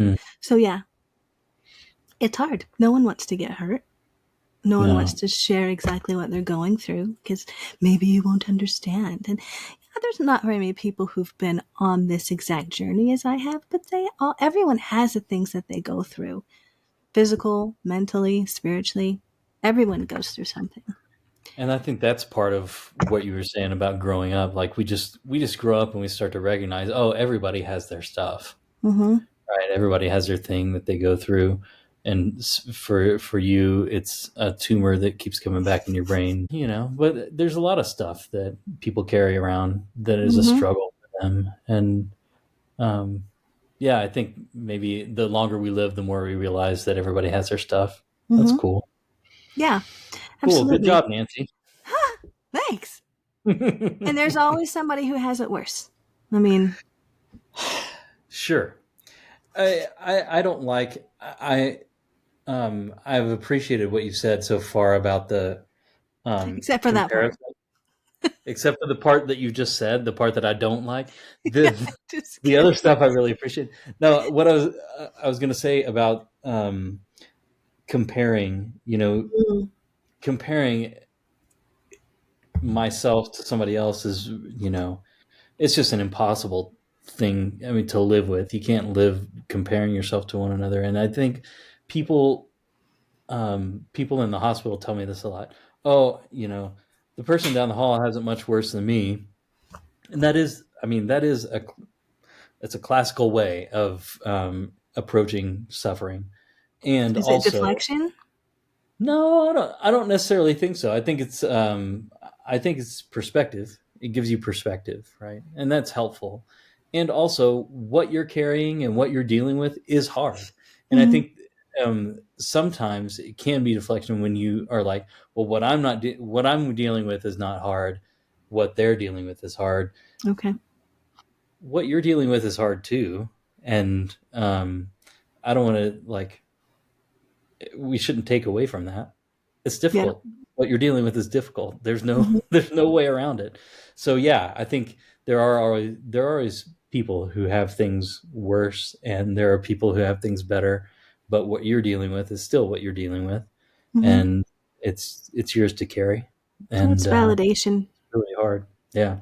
Mm. So yeah, it's hard. No one wants to get hurt. No one wants No. to share exactly what they're going through because maybe you won't understand. And yeah, there's not very many people who've been on this exact journey as I have, but everyone has the things that they go through, physical, mentally, spiritually. Everyone goes through something. And I think that's part of what you were saying about growing up. Like we just grow up and we start to recognize, oh, everybody has their stuff, Mm-hmm. right? Everybody has their thing that they go through. And for you, it's a tumor that keeps coming back in your brain, you know. But there's a lot of stuff that people carry around that is a Mm-hmm. struggle for them. And um, yeah, I think maybe the longer we live, the more we realize that everybody has their stuff. That's Mm-hmm. cool. Yeah, Cool. Good absolutely. job, Nancy. Thanks. And there's always somebody who has it worse. I mean, Sure. I don't like I've appreciated what you said so far about the except for that part. comparison, except for the part that you just said, the part that I don't like. The Just the other kidding. stuff I really appreciate. No, what I was going to say about comparing, you know, Mm, comparing myself to somebody else is, you know, it's just an impossible thing. I mean, to live with. You can't live comparing yourself to one another. And I think people people in the hospital tell me this a lot. Oh, you know, the person down the hall has it much worse than me, and that is, I mean, that is a it's a classical way of approaching suffering, and is it also, deflection? no, I don't necessarily think so. I think it's perspective. It gives you perspective, right, and that's helpful. And also, what you're carrying and what you're dealing with is hard, and I Mm-hmm. think sometimes it can be deflection when you are like, well, what I'm dealing with is not hard. What they're dealing with is hard. Okay. What you're dealing with is hard too, and I don't want to like we shouldn't take away from that. It's Yeah. difficult. What you're dealing with is difficult. There's no Mm-hmm. there's no way around it. So yeah, I think there are always people who have things worse, and there are people who have things better. But what you're dealing with is still what you're dealing with, Mm-hmm. and it's yours to carry, Well, it's and validation. really hard. Yeah.